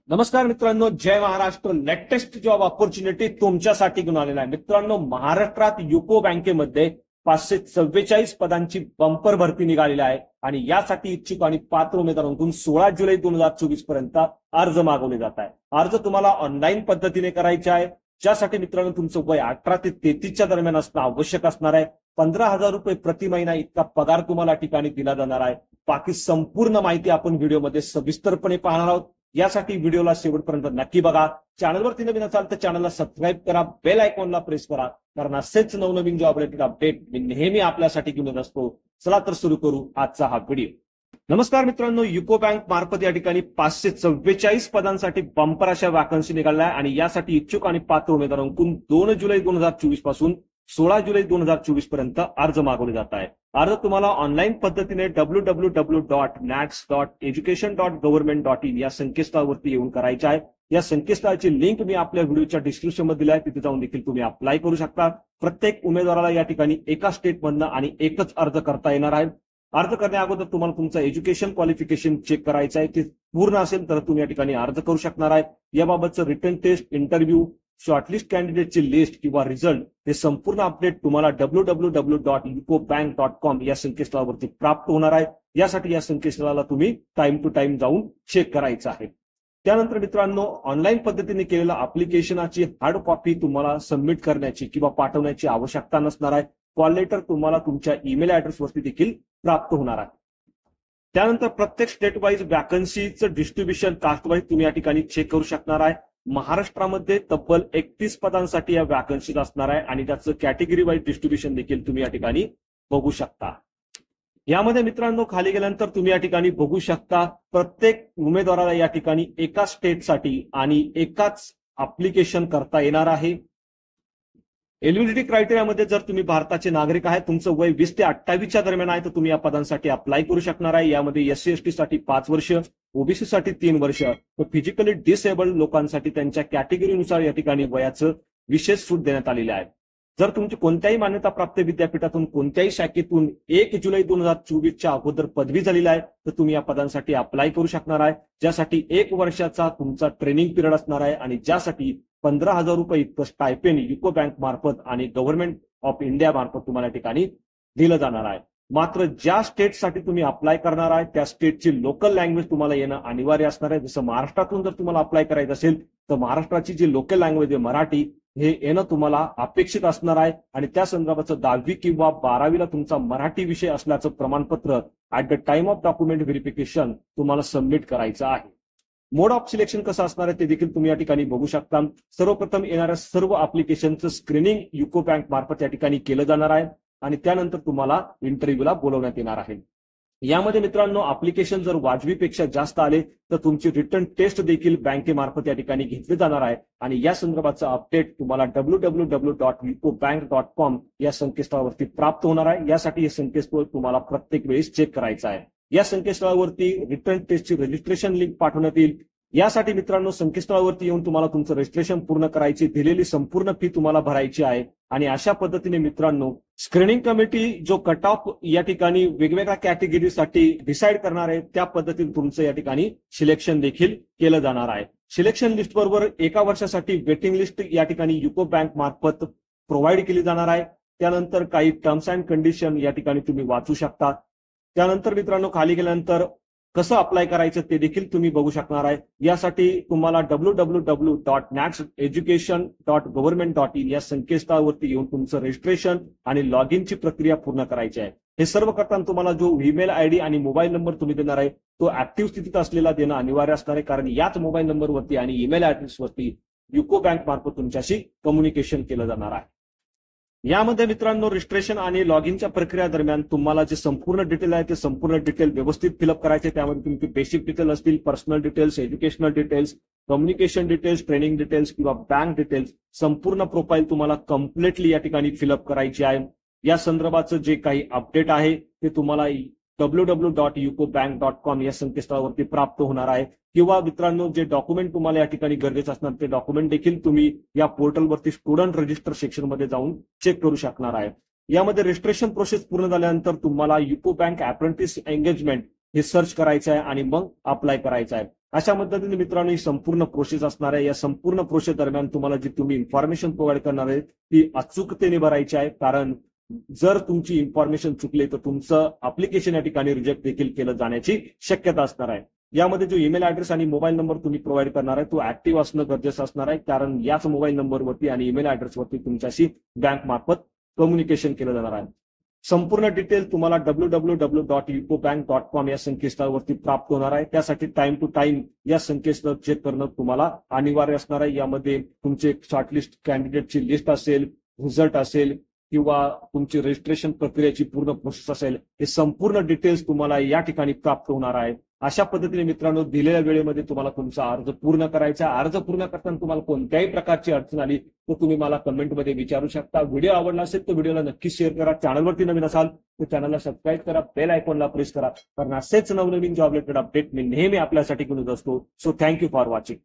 नमस्कार मित्रांनो, जय Maharashtra. Latest job opportunity तुमच्यासाठी घेऊन आलेला आहे. मित्रांनो, महाराष्ट्रात युको बँकेमध्ये 544 पदांची बंपर भरती निघालेली आहे आणि यासाठी इच्छुक आणि पात्र उमेदवारांकडून 16 जुलै 2024 पर्यंत अर्ज मागवले जात आहे. अर्ज तुम्हाला ऑनलाईन पद्धतीने करायचे आहे, ज्यासाठी मित्रांनो तुमचं वय 18 ते 33च्या दरम्यान असणं आवश्यक असणार आहे. 15,000 रुपये प्रति महिना इतका पगार तुम्हाला ठिकाणी दिला जाणार आहे. बाकी संपूर्ण माहिती आपण व्हिडिओमध्ये सविस्तरपणे पाहणार आहोत. यासाठी व्हिडिओला शेवटपर्यंत नक्की बघा. चॅनलवरती नवीन असाल तर चॅनलला सबस्क्राईब करा, बेल आयकॉनला प्रेस करा, कारण असेच नवनवीन जॉब रिलेटेड अपडेट मी नेहमी आपल्यासाठी घेऊन येत असतो. चला तर सुरू करू आजचा हा व्हिडिओ. नमस्कार मित्रांनो, युको बँक मार्फत या ठिकाणी 544 पदांसाठी बंपर अशा वॅकन्सी निघाल्या आहे आणि यासाठी इच्छुक आणि पात्र उमेदवारांकडून 2 जुलै 2024 पासून 16 जुलै 2024 पर्यंत अर्ज मागवले जात आहे. अर्ज तुम्हाला ऑनलाईन पद्धतीने www.nats.education.government.in या संकेतस्थळावरती येऊन करायचे आहे. या संकेतस्थळाची लिंक मी आपल्या व्हिडिओच्या डिस्क्रिप्शन मध्ये दिली आहे, तिथे जाऊन देखील तुम्ही अप्लाय करू शकता. प्रत्येक उमेदवाराला या ठिकाणी एका स्टेटमधनं आणि एकच अर्ज करता येणार आहे. अर्ज करण्या अगोदर तुम्हाला तुमचं एज्युकेशन क्वालिफिकेशन चेक करायचं आहे. ते पूर्ण असेल तर तुम्ही या ठिकाणी अर्ज करू शकणार आहे. याबाबतचं रिटन टेस्ट, इंटरव्ह्यू, शॉर्टलिस्ट कॅन्डिडेटची लिस्ट किंवा रिझल्ट हे संपूर्ण अपडेट तुम्हाला www.ucobank.com या संकेतस्थळावरती प्राप्त होणार आहे. यासाठी या संकेतस्थळाला तुम्ही टाइम टू टाइम जाऊन चेक करायचं आहे. त्यानंतर मित्रांनो, ऑनलाईन पद्धतीने केलेल्या अप्लिकेशनाची हार्ड कॉपी तुम्हाला सबमिट करण्याची किंवा पाठवण्याची आवश्यकता नसणार आहे. कॉल लेटर तुम्हाला तुमच्या ईमेल ऍड्रेसवरती देखील प्राप्त होणार आहे. त्यानंतर प्रत्येक स्टेट वाईज वॅकन्सीचं डिस्ट्रीब्युशन कास्ट वाईज तुम्ही या ठिकाणी चेक करू शकणार आहे. महाराष्ट्रामध्ये तब्बल 31 पदांसाठी या वॅकन्सीज असणार आहे आणि त्याचं कॅटेगरी वाईज डिस्ट्रीब्युशन देखील तुम्ही या ठिकाणी बघू शकता. यामध्ये मित्रांनो खाली गेल्यानंतर तुम्ही या ठिकाणी बघू शकता प्रत्येक उमेदवाराला या ठिकाणी एका स्टेटसाठी आणि एकाच अप्लिकेशन करता येणार आहे. एलिजिबिलिटी क्रायटेरियामध्ये जर तुम्ही भारताचे नागरिक आहेत, तुमचं वय 20 ते 28च्या दरम्यान आहे, तर तुम्ही या पदांसाठी अप्लाय करू शकणार आहे. यामध्ये SC ST साठी 5 वर्ष, ओबीसी साठी 3 वर्ष, तर फिजिकली डिसेबल्ड लोकांसाठी त्यांच्या कॅटेगरीनुसार या ठिकाणी वयाचं विशेष सूट देण्यात आलेले आहे. जर तुमची कोणत्याही मान्यताप्राप्त विद्यापीठातून कोणत्याही शाखेतून 1 जुलै 2024च्या अगोदर पदवी झालेली आहे, तर तुम्ही या पदांसाठी अप्लाय करू शकणार आहे, ज्यासाठी 1 वर्षाचा तुमचा ट्रेनिंग पिरियड असणार आहे आणि ज्यासाठी 15,000 रुपये इतकं स्टायपेंड युको बँक मार्फत आणि गव्हर्नमेंट ऑफ इंडिया मार्फत तुम्हाला या ठिकाणी दिलं जाणार आहे. मात्र ज्या स्टेटसाठी तुम्ही अप्लाय करणार आहे त्या स्टेटची लोकल लँग्वेज तुम्हाला येणं अनिवार्य असणार आहे. जसं महाराष्ट्रातून जर तुम्हाला अप्लाय करायचं असेल तर महाराष्ट्राची जी लोकल लँग्वेज आहे मराठी, हे येणं तुम्हाला अपेक्षित असणार आहे आणि त्या संदर्भाचं 10वी किंवा 12वीला तुमचा मराठी विषय असल्याचं प्रमाणपत्र at the time of document verification तुम्हाला सबमिट करायचं आहे. मोड ऑफ सिलेक्शन कसं असणार आहे ते देखील तुम्ही या ठिकाणी बघू शकता. सर्वप्रथम येणाऱ्या सर्व अप्लिकेशनचं स्क्रीनिंग युको बँक मार्फत या ठिकाणी केलं जाणार आहे आणि त्यानंतर तुम्हाला इंटरव्ह्यूला बोलवण्यात येणार आहे. यामध्ये मित्रांनो अप्लिकेशन जर वाजवीपेक्षा जास्त आले तर तुमची रिटर्न टेस्ट देखील बँकेमार्फत या ठिकाणी घेतली जाणार आहे आणि या संदर्भाचं अपडेट तुम्हाला www.ucobank.com या संकेतस्थळावरती प्राप्त होणार आहे. यासाठी हे संकेतस्थळ तुम्हाला प्रत्येक वेळेस चेक करायचं आहे. या संकेतस्थळावरती रिटर्न टेस्टची रजिस्ट्रेशन लिंक पाठवण्यात येईल. यासाठी मित्रांनो संकेतस्थळावरती येऊन तुम्हाला तुमचं रजिस्ट्रेशन पूर्ण करायची, दिलेली संपूर्ण फी तुम्हाला भरायची आहे आणि अशा पद्धतीने मित्रांनो स्क्रीनिंग कमिटी जो कट ऑफ या ठिकाणी वेगवेगळ्या कॅटेगरीसाठी डिसाईड करणार आहे त्या पद्धतीने तुमचं या ठिकाणी सिलेक्शन देखील केलं जाणार आहे. सिलेक्शन लिस्ट बरोबर 1 वर्षासाठी वेटिंग लिस्ट या ठिकाणी युको बँक मार्फत प्रोव्हाइड केली जाणार आहे. त्यानंतर काही टर्म्स अँड कंडिशन या ठिकाणी तुम्ही वाचू शकता. त्यानंतर मित्रांनो खाली गेल्यानंतर कसं अप्लाय करायचं ते देखील तुम्ही बघू शकणार आहे. यासाठी तुम्हाला www.natseducation.government.in या संकेतस्थळावरती येऊन तुमचं रजिस्ट्रेशन आणि लॉग इनची प्रक्रिया पूर्ण करायची आहे. हे सर्व करताना तुम्हाला जो ईमेल आयडी आणि मोबाईल नंबर तुम्ही देणार आहे तो ऍक्टिव्ह स्थितीत असलेला देणं अनिवार्य असणार आहे, कारण याच मोबाईल नंबरवरती आणि ईमेल ऍड्रेसवरती युको बँक मार्फत तुमच्याशी कम्युनिकेशन केलं जाणार आहे. यामध्ये मित्रांनो रजिस्ट्रेशन आणि लॉग इनच्या प्रक्रिया दरम्यान तुम्हाला जे संपूर्ण डिटेल आहे ते संपूर्ण डिटेल व्यवस्थित फिलअप करायचे. त्यामध्ये तुमचे बेसिक डिटेल असतील, personal details, educational details, communication details, training details किंवा बँक डिटेल्स, संपूर्ण प्रोफाईल तुम्हाला कम्प्लिटली या ठिकाणी फिलअप करायची आहे. या संदर्भाचं जे काही अपडेट आहे ते तुम्हाला www.ucobank.com या संकेतस्थळावरती प्राप्त होणार आहे. किंवा मित्रांनो जे डॉक्युमेंट तुम्हाला या ठिकाणी गरजेचं असणार ते डॉक्युमेंट देखील तुम्ही या पोर्टलवरती स्टुडंट रजिस्टर सेक्शनमध्ये जाऊन चेक करू शकणार आहे. यामध्ये रजिस्ट्रेशन प्रोसेस पूर्ण झाल्यानंतर तुम्हाला युको बँक अप्रेंटिस एंगेजमेंट हे सर्च करायचं आहे आणि मग अप्लाय करायचं आहे. अशा पद्धतीने मित्रांनो ही संपूर्ण प्रोसेस असणार आहे. या संपूर्ण प्रोसेस दरम्यान तुम्हाला जी तुम्ही इन्फॉर्मेशन प्रोव्हाइड करणार आहे ती अचूकतेने भरायची आहे, कारण जर तुमची इन्फॉर्मेशन चुकली तर तुमचं अप्लिकेशन या ठिकाणी रिजेक्ट देखील केलं जाण्याची शक्यता असणार आहे. यामध्ये जो ईमेल ऍड्रेस आणि मोबाईल नंबर तुम्ही प्रोव्हाइड करणार आहे तो ऍक्टिव्ह असणं गरजेचं असणार आहे, कारण याच मोबाईल नंबरवरती आणि ईमेल ऍड्रेसवरती तुमच्याशी बँक मार्फत कम्युनिकेशन केलं जाणार आहे. संपूर्ण डिटेल तुम्हाला www.ucobank.com या संकेतस्थळावरती प्राप्त होणार आहे. त्यासाठी टाइम टू टाइम या संकेतस्थळ चेक करणं तुम्हाला अनिवार्य असणार आहे. यामध्ये तुमचे शॉर्टलिस्ट कॅन्डिडेटची लिस्ट असेल, रिझल्ट असेल किंवा तुमची रजिस्ट्रेशन प्रक्रियेची पूर्ण प्रोसेस असेल, हे संपूर्ण डिटेल्स तुम्हाला या ठिकाणी प्राप्त होणार आहे. अशा पद्धतीने मित्रांनो दिलेल्या वेळेमध्ये तुम्हाला तुमचा अर्ज पूर्ण करायचा. अर्ज पूर्ण करताना तुम्हाला कोणत्याही प्रकारची अडचण आली तर तुम्ही मला कमेंटमध्ये विचारू शकता. व्हिडिओ आवडला असेल तर व्हिडिओला नक्की शेअर करा. चॅनलवरती नवीन असाल तर चॅनलला सबस्क्राईब करा, बेल आयकॉनला प्रेस करा, कारण असेच नवनवीन जॉब रिलेटेड अपडेट मी नेहमी आपल्यासाठी घेऊन असतो. So thank you for watching.